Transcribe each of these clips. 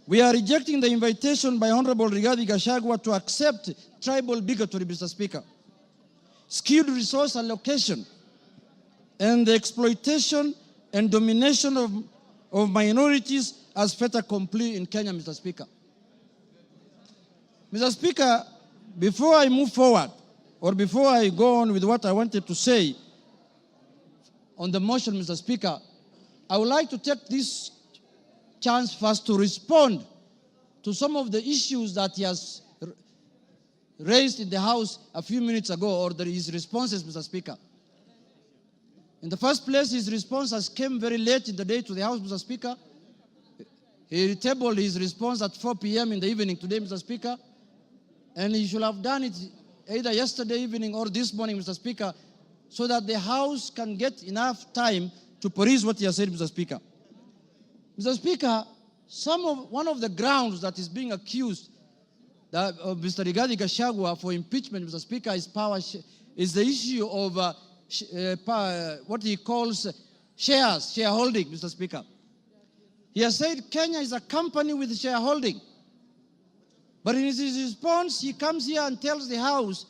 We are rejecting the invitation by Honorable Rigathi Gachagua to accept tribal bigotry, Mr. Speaker, skilled resource allocation, and the exploitation and domination of minorities as fait accompli in Kenya, Mr. Speaker. Mr. Speaker, before I move forward, or before I go on with what I wanted to say on the motion, Mr. Speaker, I would like to take this chance first to respond to some of the issues that he has raised in the House a few minutes ago, or his responses, Mr. Speaker. In the first place, his response has come very late in the day to the House, Mr. Speaker. He tabled his response at 4 p.m. in the evening today, Mr. Speaker, and he should have done it either yesterday evening or this morning, Mr. Speaker, so that the House can get enough time to peruse what he has said, Mr. Speaker. Mr. Speaker, one of the grounds that is being accused of Mr. Rigathi Gachagua for impeachment, Mr. Speaker, is the issue of what he calls shareholding, Mr. Speaker. He has said Kenya is a company with shareholding. But in his response, he comes here and tells the House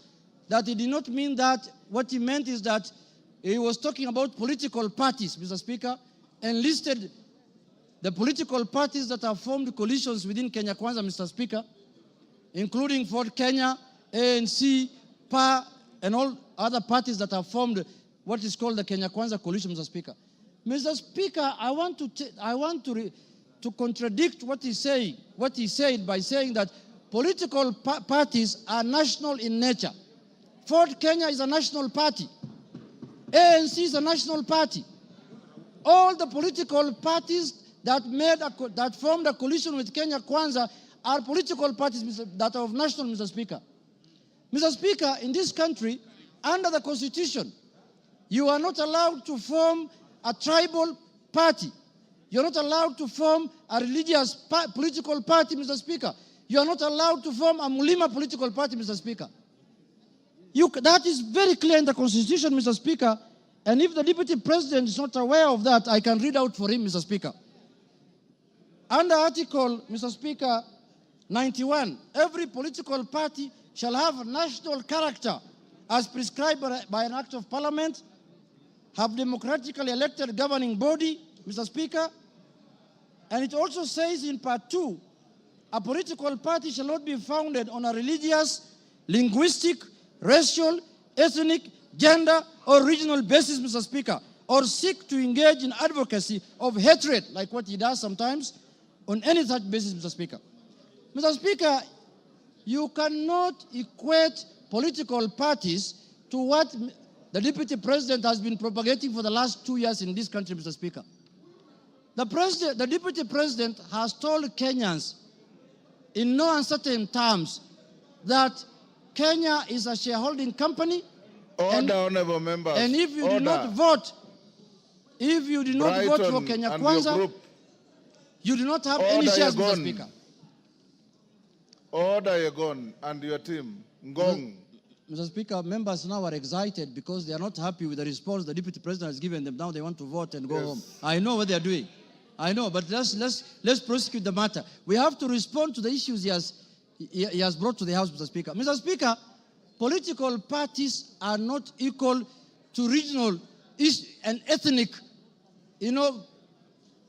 that he did not mean that. What he meant is that he was talking about political parties, Mr. Speaker, and listed the political parties that have formed coalitions within Kenya Kwanza, Mr. Speaker, including Ford Kenya, ANC, PA, and all other parties that have formed what is called the Kenya Kwanza coalition, Mr. Speaker. Mr. Speaker, I want to contradict what he said by saying that political parties are national in nature. Ford Kenya is a national party. ANC is a national party. All the political parties that formed a coalition with Kenya Kwanza are political parties that are of national, Mr. Speaker. Mr. Speaker, in this country, under the Constitution, you are not allowed to form a tribal party. You are not allowed to form a religious political party, Mr. Speaker. You are not allowed to form a Mulima political party, Mr. Speaker. That is very clear in the Constitution, Mr. Speaker. And if the Deputy President is not aware of that, I can read out for him, Mr. Speaker. Under Article, Mr. Speaker, 91, every political party shall have a national character as prescribed by an act of Parliament, have democratically elected governing body, Mr. Speaker. And it also says in Part 2, a political party shall not be founded on a religious, linguistic, racial, ethnic, gender, or regional basis, Mr. Speaker, or seek to engage in advocacy of hatred, like what he does sometimes, on any such basis, Mr. Speaker. Mr. Speaker, you cannot equate political parties to what the Deputy President has been propagating for the last 2 years in this country, Mr. Speaker. The Deputy President has told Kenyans in no uncertain terms that Kenya is a shareholding company. Order, honorable members. And if you did not vote, for Kenya Kwanza, you do not have any shares, Mr. Speaker. Order, Yegon, and your team. Ngong. Mr. Speaker, members now are excited because they are not happy with the response the Deputy President has given them. Now they want to vote and go home. I know what they are doing. I know, but let's prosecute the matter. We have to respond to the issues he has brought to the House, Mr. Speaker. Mr. Speaker, political parties are not equal to regional and ethnic,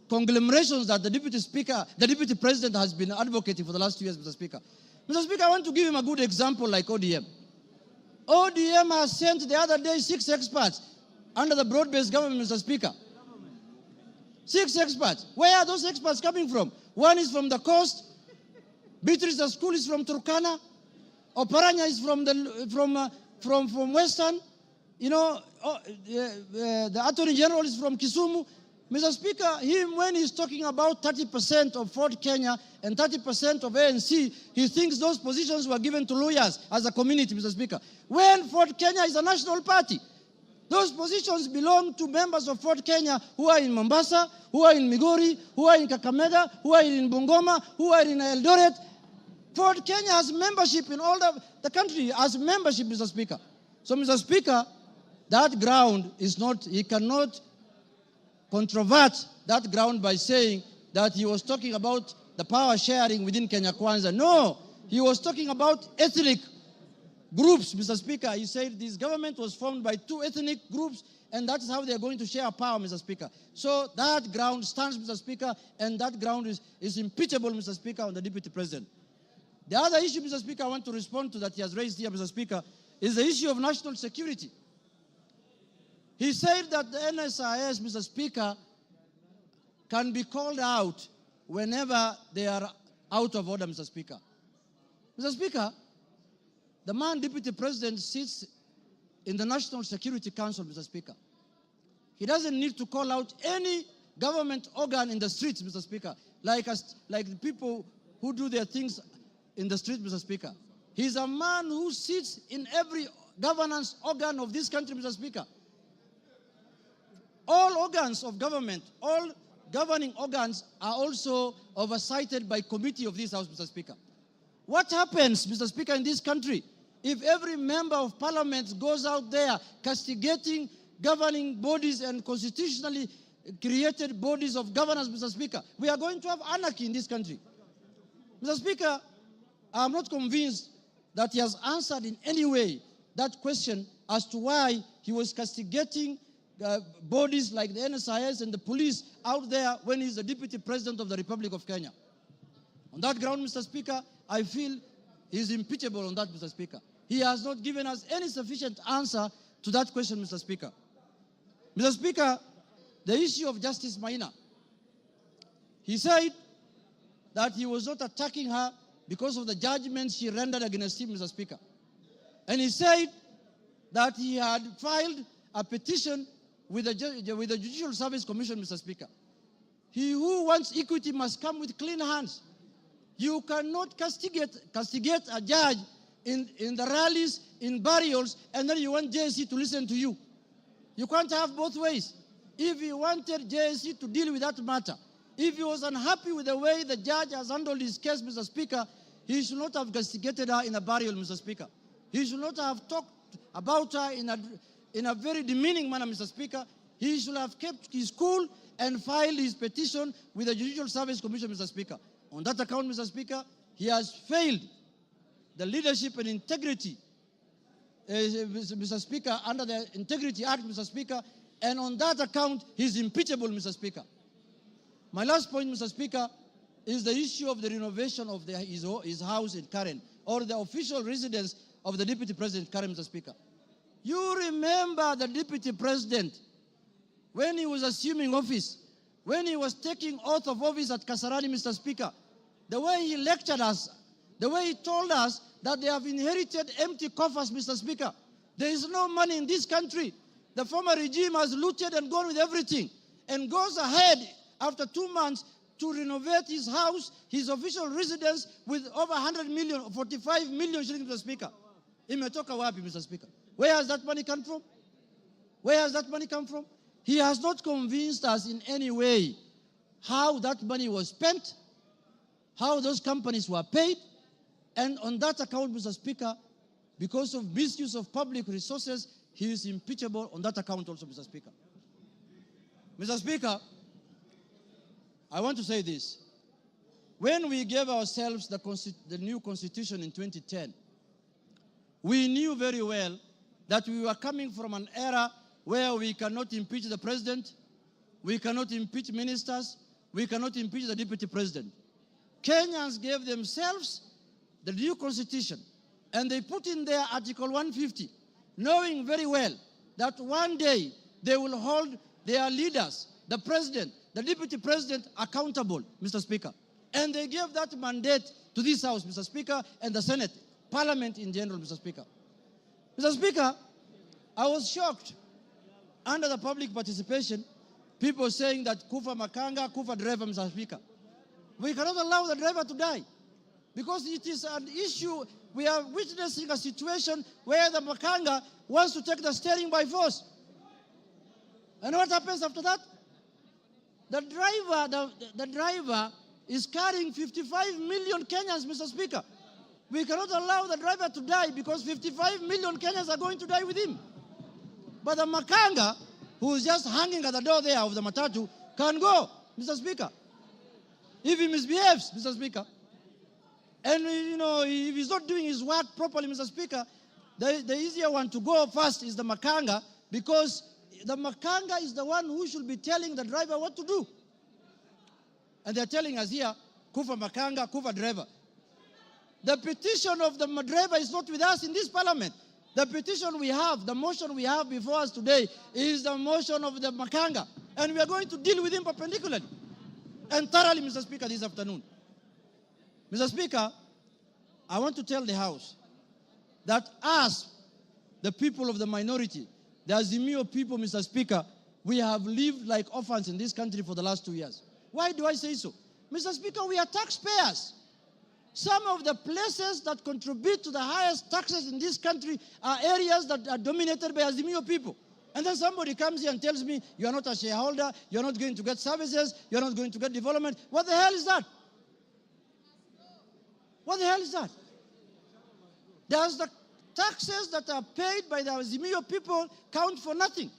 conglomerations that the Deputy President has been advocating for the last 2 years, Mr. Speaker. Mr. Speaker, I want to give him a good example like ODM. ODM has sent the other day 6 experts under the broad-based government, Mr. Speaker. 6 experts. Where are those experts coming from? One is from the coast. Beatrice School is from Turkana. Oparanya is from Western. The Attorney General is from Kisumu. Mr. Speaker, when he's talking about 30% of Ford Kenya and 30% of ANC, he thinks those positions were given to lawyers as a community, Mr. Speaker. When Ford Kenya is a national party, those positions belong to members of Ford Kenya who are in Mombasa, who are in Migori, who are in Kakamega, who are in Bungoma, who are in Eldoret. Ford Kenya has membership in all the country, has membership, Mr. Speaker. So, Mr. Speaker, that ground is not, he cannot controvert that ground by saying that he was talking about the power sharing within Kenya Kwanza. No, he was talking about ethnic groups, Mr. Speaker. He said this government was formed by 2 ethnic groups, and that is how they are going to share power, Mr. Speaker. So that ground stands, Mr. Speaker, and that ground is impeachable, Mr. Speaker, on the Deputy President. The other issue, Mr. Speaker, I want to respond to that he has raised here, Mr. Speaker, is the issue of national security. He said that the NSIS, Mr. Speaker, can be called out whenever they are out of order, Mr. Speaker. Mr. Speaker, the man Deputy President sits in the National Security Council, Mr. Speaker. He doesn't need to call out any government organ in the streets, Mr. Speaker, like the people who do their things in the street, Mr. Speaker. He's a man who sits in every governance organ of this country, Mr. Speaker. All organs of government, all governing organs are also oversighted by committee of this House, Mr. Speaker. What happens, Mr. Speaker, in this country if every member of parliament goes out there castigating governing bodies and constitutionally created bodies of governance, Mr. Speaker? We are going to have anarchy in this country. Mr. Speaker, I am not convinced that he has answered in any way that question as to why he was castigating bodies like the NSIS and the police out there when he's the Deputy President of the Republic of Kenya. On that ground, Mr. Speaker, I feel he's impeachable on that, Mr. Speaker. He has not given us any sufficient answer to that question, Mr. Speaker. Mr. Speaker, the issue of Justice Maina. He said that he was not attacking her because of the judgments she rendered against him, Mr. Speaker. And he said that he had filed a petition with the Judicial Service Commission, Mr. Speaker. He who wants equity must come with clean hands. You cannot castigate a judge in the rallies, in burials, and then you want JSC to listen to you. You can't have both ways. If he wanted JSC to deal with that matter, if he was unhappy with the way the judge has handled his case, Mr. Speaker, he should not have castigated her in a burial, Mr. Speaker. He should not have talked about her in a very demeaning manner, Mr. Speaker. He should have kept his cool and filed his petition with the Judicial Service Commission, Mr. Speaker. On that account, Mr. Speaker, he has failed the leadership and integrity, Mr. Speaker, under the Integrity Act, Mr. Speaker, and on that account, he's impeachable, Mr. Speaker. My last point, Mr. Speaker, is the issue of the renovation of his house in Karen, or the official residence of the Deputy President Karen, Mr. Speaker. You remember the Deputy President, when he was assuming office, when he was taking oath of office at Kasarani, Mr. Speaker, the way he lectured us, the way he told us that they have inherited empty coffers, Mr. Speaker. There is no money in this country. The former regime has looted and gone with everything, and goes ahead after 2 months to renovate his house, his official residence, with over 100 million, 45 million shillings, Mr. Speaker. Imetoka wapi, Mr. Speaker? Where has that money come from? Where has that money come from? He has not convinced us in any way how that money was spent, how those companies were paid, and on that account, Mr. Speaker, because of misuse of public resources, he is impeachable on that account also, Mr. Speaker. Mr. Speaker, I want to say this. When we gave ourselves the new constitution in 2010, we knew very well that we were coming from an era where we cannot impeach the president, we cannot impeach ministers, we cannot impeach the deputy president. Kenyans gave themselves the new constitution, and they put in there Article 150, knowing very well that one day they will hold their leaders, the president, the deputy president, accountable, Mr. Speaker. And they gave that mandate to this House, Mr. Speaker, and the Senate, Parliament in general, Mr. Speaker. Mr. Speaker, I was shocked under the public participation, people saying that Kufa Makanga, Kufa driver, Mr. Speaker. We cannot allow the driver to die because it is an issue. We are witnessing a situation where the Makanga wants to take the steering by force. And what happens after that? The driver is carrying 55 million Kenyans, Mr. Speaker. We cannot allow the driver to die because 55 million Kenyans are going to die with him. But the Makanga, who is just hanging at the door there of the matatu, can go, Mr. Speaker. if he misbehaves, Mr. Speaker. And, you know, if he's not doing his work properly, Mr. Speaker, the easier one to go first is the Makanga, because the Makanga is the one who should be telling the driver what to do. And they're telling us here, Kufa Makanga, Kufa driver. The petition of the driver is not with us in this parliament. The petition we have, the motion we have before us today is the motion of the Makanga. And we are going to deal with him perpendicularly and thoroughly, Mr. Speaker, this afternoon. Mr. Speaker, I want to tell the House that us, the people of the minority, the Azimio people, Mr. Speaker, we have lived like orphans in this country for the last 2 years. Why do I say so? Mr. Speaker, we are taxpayers. Some of the places that contribute to the highest taxes in this country are areas that are dominated by Azimio people. And then somebody comes here and tells me, you are not a shareholder, you're not going to get services, you're not going to get development. What the hell is that? What the hell is that? Does the taxes that are paid by the Azimio people count for nothing,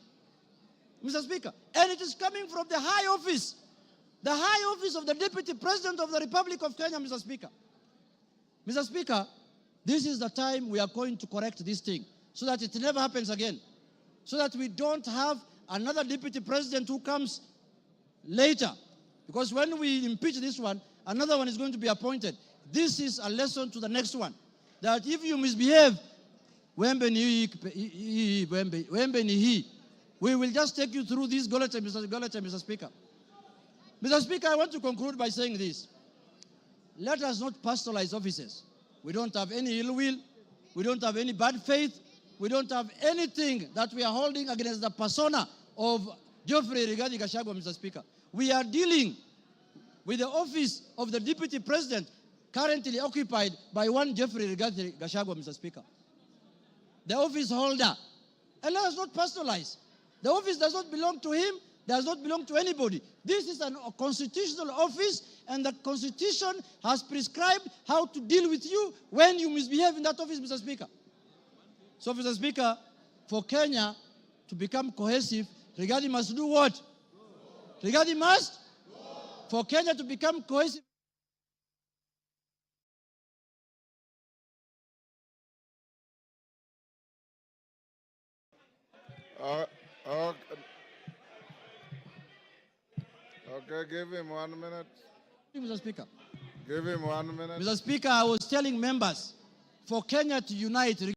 Mr. Speaker? And it is coming from the high office of the Deputy President of the Republic of Kenya, Mr. Speaker. Mr. Speaker, this is the time we are going to correct this thing so that it never happens again, so that we don't have another Deputy President who comes later. Because when we impeach this one, another one is going to be appointed. This is a lesson to the next one, that if you misbehave, we will just take you through this Goleta, Mr. Speaker. Mr. Speaker, I want to conclude by saying this. Let us not personalize offices. We don't have any ill will. We don't have any bad faith. We don't have anything that we are holding against the persona of Geoffrey Rigathi Gachagua, Mr. Speaker. We are dealing with the office of the Deputy President currently occupied by one Geoffrey Rigathi Gachagua, Mr. Speaker. The office holder. And let us not personalize. The office does not belong to him, does not belong to anybody. This is a constitutional office, and the Constitution has prescribed how to deal with you when you misbehave in that office, Mr. Speaker. So, Mr. Speaker, for Kenya to become cohesive, Rigathi must do what? Rigathi must? For Kenya to become cohesive. Okay, give him 1 minute. Mr. Speaker. Give him 1 minute. Mr. Speaker, I was telling members, for Kenya to unite,